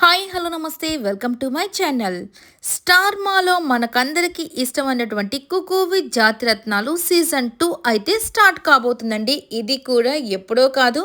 Hi hello నమస్తే welcome to my channel. Star మాలో మనకందరికీ ఇష్టమైనటువంటి కుకు విత్ జాతిరత్నాలు సీజన్ 2 అయితే స్టార్ట్ కాబోతుందండి. ఇది కూడా ఎప్పుడో కాదు,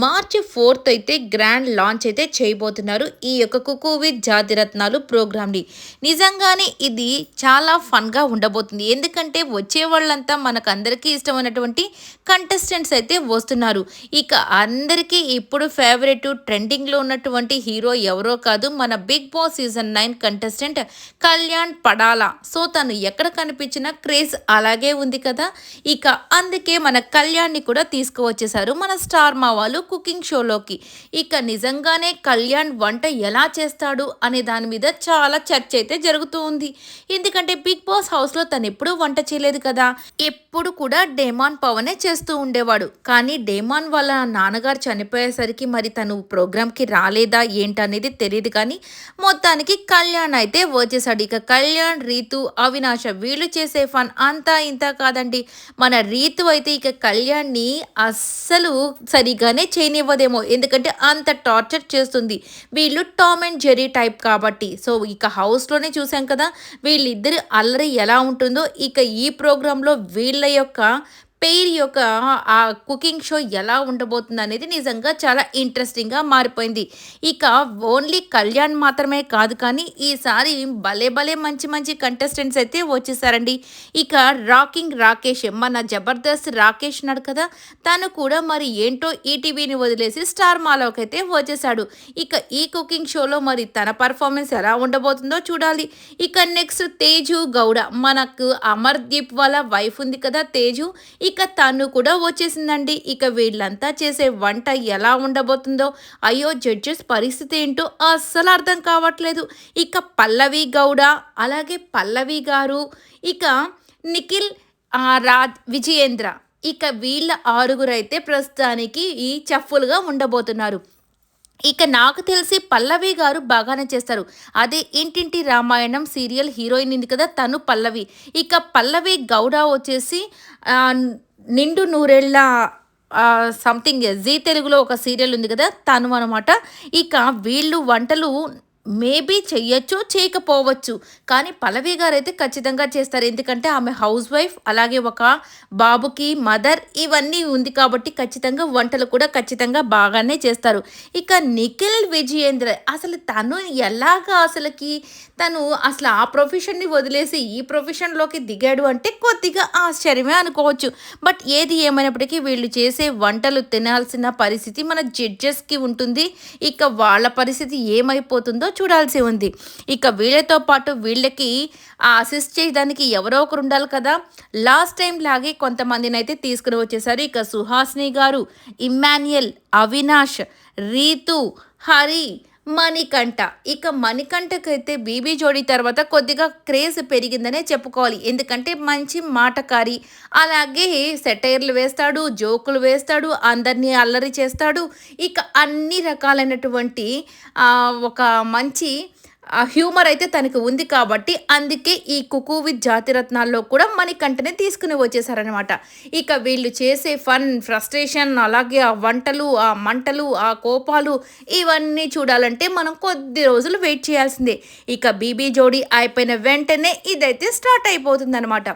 మార్చి 4th అయితే గ్రాండ్ లాంచ్ అయితే చేయబోతున్నారు ఈ యొక్క కుకు విత్ జాతిరత్నాలు ప్రోగ్రామ్ని. నిజంగానే ఇది చాలా ఫన్గా ఉండబోతుంది. ఎందుకంటే వచ్చే వాళ్ళంతా మనకందరికీ ఇష్టమైనటువంటి కంటెస్టెంట్స్ అయితే వస్తున్నారు. ఇక అందరికీ ఇప్పుడు ఫేవరెట్ ట్రెండింగ్లో ఉన్నటువంటి హీరో ఎవరో కాదు, మన Bigg Boss season 9 contestant Kalyan పడాలా. సో తను ఎక్కడ కనిపించిన క్రేజ్ అలాగే ఉంది కదా. ఇక అందుకే మన కళ్యాణ్ని కూడా తీసుకువచ్చేసారు మన స్టార్ మా వాళ్ళు కుకింగ్ షోలోకి. ఇక నిజంగానే కళ్యాణ్ వంట ఎలా చేస్తాడు అనే దాని మీద చాలా చర్చ అయితే జరుగుతూ ఉంది. ఎందుకంటే బిగ్ బాస్ హౌస్లో తను ఎప్పుడూ వంట చేయలేదు కదా. ఎప్పుడు కూడా డేమాన్ పవనే చేస్తూ ఉండేవాడు. కానీ డేమాన్ వాళ్ళ నాన్నగారు చనిపోయేసరికి మరి తను ప్రోగ్రామ్కి రాలేదా ఏంటనేది తెలియదు. కానీ మొత్తానికి కళ్యాణ్ అయితే వచ్చేసాడు. ఇక కళ్యాణ్, రీతు, అవినాష వీళ్ళు చేసే ఫన్ అంతా ఇంత కాదండి. మన రీతు అయితే ఇక కళ్యాణ్ని అస్సలు సరిగానే చేయనివ్వదేమో, ఎందుకంటే అంత టార్చర్ చేస్తుంది. వీళ్ళు టామ్ అండ్ జెర్రీ టైప్ కాబట్టి. సో ఇక హౌస్లోనే చూసాం కదా వీళ్ళిద్దరి అల్లరి ఎలా ఉంటుందో. ఇక ఈ ప్రోగ్రాంలో వీళ్ళ యొక్క పెయిర్ యొక్క ఆ కుకింగ్ షో ఎలా ఉండబోతుంది అనేది నిజంగా చాలా ఇంట్రెస్టింగ్గా మారిపోయింది. ఇక ఓన్లీ కళ్యాణ్ మాత్రమే కాదు, కానీ ఈసారి భలే భలే మంచి మంచి కంటెస్టెంట్స్ అయితే వచ్చేసారండి. ఇక రాకింగ్ రాకేష్, మన జబర్దస్త్ రాకేష్ ఉన్నాడు కదా, తను కూడా మరి ఏంటో ఈటీవీని వదిలేసి స్టార్ మాలోకి అయితే వచ్చేసాడు. ఇక ఈ కుకింగ్ షోలో మరి తన పర్ఫార్మెన్స్ ఎలా ఉండబోతుందో చూడాలి. ఇక నెక్స్ట్ తేజు గౌడ, మనకు అమర్దీప్ వాళ్ళ వైఫ్ ఉంది కదా తేజు, ఇక తను కూడా వచ్చేసిందండి. ఇక వీళ్ళంతా చేసే వంట ఎలా ఉండబోతుందో, అయ్యో జడ్జెస్ పరిస్థితి ఏంటో అస్సలు అర్థం కావట్లేదు. ఇక పల్లవి గౌడ, అలాగే పల్లవి గారు, ఇక నిఖిల్, రాజ్, విజయేంద్ర, ఇక వీళ్ళ ఆరుగురైతే ప్రస్తుతానికి ఈ చెఫ్లుగా ఉండబోతున్నారు. ఇక నాకు తెలిసి పల్లవి గారు బాగానే చేస్తారు. అదే ఇంటింటి రామాయణం సీరియల్ హీరోయిన్ ఉంది కదా, తను పల్లవి. ఇక పల్లవి గౌడ వచ్చేసి నిండు నూరేళ్ళ సంథింగ్ జీ తెలుగులో ఒక సీరియల్ ఉంది కదా, తను అనమాట. ఇక వీళ్ళు వంటలు మేబీ చెయ్యొచ్చు, చేయకపోవచ్చు, కానీ పల్లవి గారు అయితే ఖచ్చితంగా చేస్తారు. ఎందుకంటే ఆమె హౌస్ వైఫ్, అలాగే ఒక బాబుకి మదర్, ఇవన్నీ ఉంది కాబట్టి ఖచ్చితంగా వంటలు కూడా ఖచ్చితంగా బాగానే చేస్తారు. ఇక నిఖిల్ విజయేంద్ర, అసలు తను ఎలాగా తను అసలు ఆ ప్రొఫెషన్ని వదిలేసి ఈ ప్రొఫెషన్లోకి దిగాడు అంటే కొద్దిగా ఆశ్చర్యమే అనుకోవచ్చు. బట్ ఏది ఏమైనప్పటికీ వీళ్ళు చేసే వంటలు తినాల్సిన పరిస్థితి మన జడ్జెస్కి ఉంటుంది. ఇక వాళ్ళ పరిస్థితి ఏమైపోతుందో చూడాల్సి ఉంది. ఇక వీళ్ళతో పాటు వీళ్ళకి అసిస్ట్ చేయడానికి ఎవరో ఒకరు ఉండాలి కదా. లాస్ట్ టైం లాగే కొంతమందిని అయితే తీసుకుని వచ్చేసారు. ఇక సుహాసిని గారు, ఇమ్మాన్యుయల్, అవినాష్, రీతు, హరి, మణికంఠ. ఇక మణికంఠకైతే బీబీ జోడీ తర్వాత కొద్దిగా క్రేజ్ పెరిగిందనే చెప్పుకోవాలి. ఎందుకంటే మంచి మాటకారి, అలాగే సెటైర్లు వేస్తాడు, జోకులు వేస్తాడు, అందరినీ అల్లరి చేస్తాడు. ఇక అన్ని రకాలైనటువంటి ఒక మంచి హ్యూమర్ అయితే తనకు ఉంది కాబట్టి అందుకే ఈ కుకు విత్ జాతిరత్నాల్లో కూడా మణికంఠనే తీసుకుని వచ్చేసారనమాట. ఇక వీళ్ళు చేసే ఫన్, ఫ్రస్ట్రేషన్, అలాగే ఆ వంటలు, ఆ మంటలు, ఆ కోపాలు, ఇవన్నీ చూడాలంటే మనం కొద్ది రోజులు వెయిట్ చేయాల్సిందే. ఇక బీబీ జోడీ అయిపోయిన వెంటనే ఇదైతే స్టార్ట్ అయిపోతుందన్నమాట.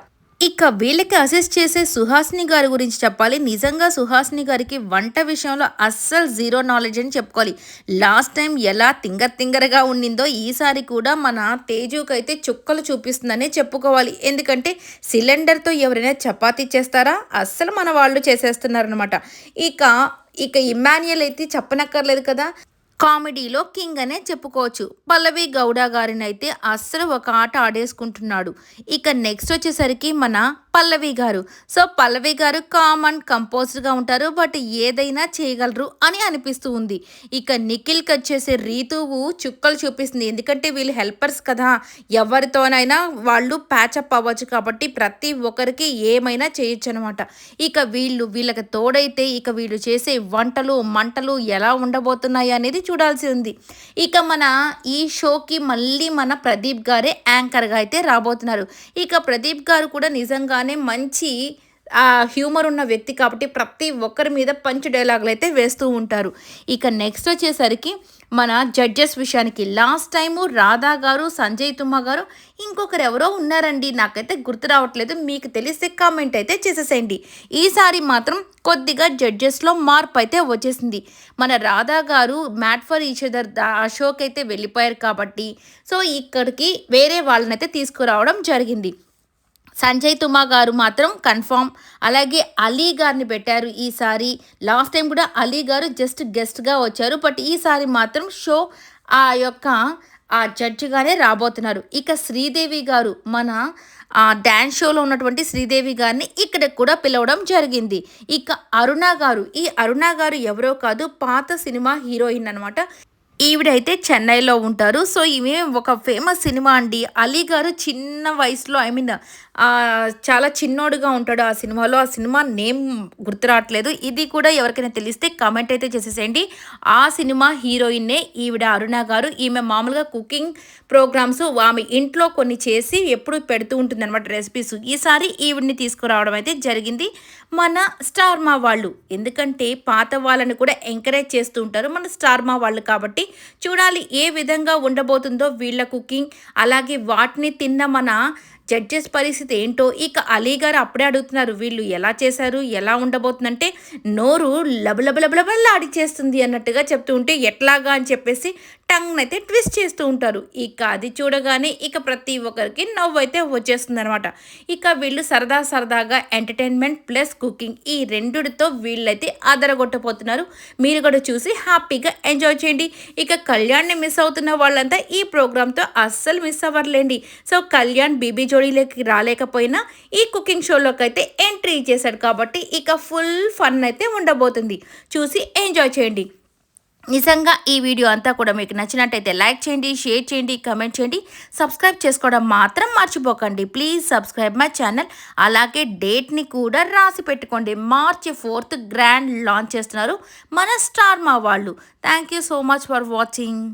ఇక వీళ్ళకి అసిస్ట్ చేసే సుహాసిని గారి గురించి చెప్పాలి. నిజంగా సుహాసిని గారికి వంట విషయంలో అస్సలు జీరో నాలెడ్జ్ అని చెప్పుకోవాలి. లాస్ట్ టైం ఎలా తింగరగా ఉండిందో ఈసారి కూడా మన తేజుకి అయితే చుక్కలు చూపిస్తుందనే చెప్పుకోవాలి. ఎందుకంటే సిలిండర్తో ఎవరైనా చపాతీ చేస్తారా, అస్సలు మన వాళ్ళు చేసేస్తున్నారనమాట. ఇక ఇక ఇమ్మాన్యుయల్ అయితే చెప్పనక్కర్లేదు కదా, కామెడీలో కింగ్ అనే చెప్పుకోవచ్చు. పల్లవి గౌడ గారిని అయితే అస్సలు ఒక ఆట ఆడేసుకుంటున్నాడు. ఇక నెక్స్ట్ వచ్చేసరికి మన పల్లవి గారు. సో పల్లవి గారు కామ్ అండ్ కంపోజ్డ్గా ఉంటారు, బట్ ఏదైనా చేయగలరు అని అనిపిస్తూ ఉంది. ఇక నిఖిల్కి వచ్చేసి రీతువు చుక్కలు చూపిస్తుంది. ఎందుకంటే వీళ్ళు హెల్పర్స్ కదా, ఎవరితోనైనా వాళ్ళు ప్యాచప్ అవ్వచ్చు కాబట్టి ప్రతి ఒక్కరికి ఏమైనా చేయొచ్చు అనమాట. ఇక వీళ్ళకి తోడైతే ఇక వీళ్ళు చేసే వంటలు, మంటలు ఎలా ఉండబోతున్నాయి అనేది చూడాల్సి ఉంది. ఇక మన ఈ షోకి మళ్ళీ మన ప్రదీప్ గారే యాంకర్గా అయితే రాబోతున్నారు. ఇక ప్రదీప్ గారు కూడా నిజంగానే మంచి హ్యూమర్ ఉన్న వ్యక్తి కాబట్టి ప్రతి ఒక్కరి మీద పంచ్ డైలాగులు అయితే వేస్తూ ఉంటారు. ఇక నెక్స్ట్ వచ్చేసరికి మన జడ్జెస్ విషయానికి లాస్ట్ టైము రాధా గారు, సంజయ్ తుమ్మ గారు, ఇంకొకరు ఎవరో ఉన్నారండి. నాకైతే గుర్తు రావట్లేదు. మీకు తెలిస్తే కామెంట్ అయితే చేసేసేయండి. ఈసారి మాత్రం కొద్దిగా జడ్జెస్లో మార్పు అయితే వచ్చేసింది. మన రాధా గారు మ్యాట్ ఫర్ ఈచ్ అదర్ ఆ షోకి అయితే వెళ్ళిపోయారు కాబట్టి సో ఇక్కడికి వేరే వాళ్ళనైతే తీసుకురావడం జరిగింది. సంజయ్ తుమా గారు మాత్రం కన్ఫామ్. అలాగే అలీ గారిని పెట్టారు ఈసారి. లాస్ట్ టైం కూడా అలీ గారు జస్ట్ గెస్ట్గా వచ్చారు. బట్ ఈసారి మాత్రం షో ఆ యొక్క జడ్జిగానే రాబోతున్నారు. ఇక శ్రీదేవి గారు మన డ్యాన్స్ షోలో ఉన్నటువంటి శ్రీదేవి గారిని ఇక్కడికి కూడా పిలవడం జరిగింది. ఇక అరుణ గారు, ఈ అరుణ గారు ఎవరో కాదు, పాత సినిమా హీరోయిన్ అనమాట. ఈవిడైతే చెన్నైలో ఉంటారు. సో ఈమె ఒక ఫేమస్ సినిమా అండి. అలీ గారు చిన్న వయసులో చాలా చిన్నోడుగా ఉంటాడు ఆ సినిమాలో. ఆ సినిమా నేమ్ గుర్తు రావట్లేదు. ఇది కూడా ఎవరికైనా తెలిస్తే కామెంట్ అయితే చేసేసేయండి. ఆ సినిమా హీరోయిన్నే ఈవిడ అరుణ గారు. ఈమె మామూలుగా కుకింగ్ ప్రోగ్రామ్స్ ఆమె ఇంట్లో కొన్ని చేసి ఎప్పుడు పెడుతూ ఉంటుంది అనమాట రెసిపీస్. ఈసారి ఈవిడిని తీసుకురావడం అయితే జరిగింది మన స్టార్ మా వాళ్ళు. ఎందుకంటే పాత వాళ్ళని కూడా ఎంకరేజ్ చేస్తూ ఉంటారు మన స్టార్ మా వాళ్ళు కాబట్టి చూడాలి ఏ విధంగా ఉండబోతుందో వీళ్ళ కుకింగ్. అలాగే వాటిని తిన్న మన జడ్జెస్ పరిస్థితి ఏంటో. ఇక అలీ గారు అప్పుడే అడుగుతున్నారు వీళ్ళు ఎలా చేశారు, ఎలా ఉండబోతుందంటే నోరు లబలబలబలబలాడి చేస్తుంది అన్నట్టుగా చెప్తూ ఉంటే ఎట్లాగా అని చెప్పేసి టంగ్ అయితే ట్విస్ట్ చేస్తూ ఉంటారు. ఇక అది చూడగానే ఇక ప్రతి ఒక్కరికి నవ్వు అయితే వచ్చేస్తుంది అనమాట. ఇక వీళ్ళు సరదా సరదాగా ఎంటర్టైన్మెంట్ ప్లస్ కుకింగ్ ఈ రెండుతో వీళ్ళైతే ఆదరగొట్టబోతున్నారు. మీరు కూడా చూసి హ్యాపీగా ఎంజాయ్ చేయండి. ఇక కళ్యాణ్ని మిస్ అవుతున్న వాళ్ళంతా ఈ ప్రోగ్రామ్తో అస్సలు మిస్ అవ్వర్లేండి. సో కళ్యాణ్ బీబీ జోడీలోకి రాలేకపోయినా ఈ కుకింగ్ షోలోకి అయితే ఎంట్రీ చేశాడు కాబట్టి ఇక ఫుల్ ఫన్ అయితే ఉండబోతుంది. చూసి ఎంజాయ్ చేయండి. నిజంగా ఈ వీడియో అంతా కూడా మీకు నచ్చినట్టయితే లైక్ చేయండి, షేర్ చేయండి, కమెంట్ చేయండి. సబ్స్క్రైబ్ చేసుకోవడం మాత్రం మర్చిపోకండి. Please subscribe my channel. అలాగే డేట్ని కూడా రాసి పెట్టుకోండి. March 4th గ్రాండ్ లాంచ్ చేస్తున్నారు మన స్టార్ మా వాళ్ళు. Thank you so much for watching.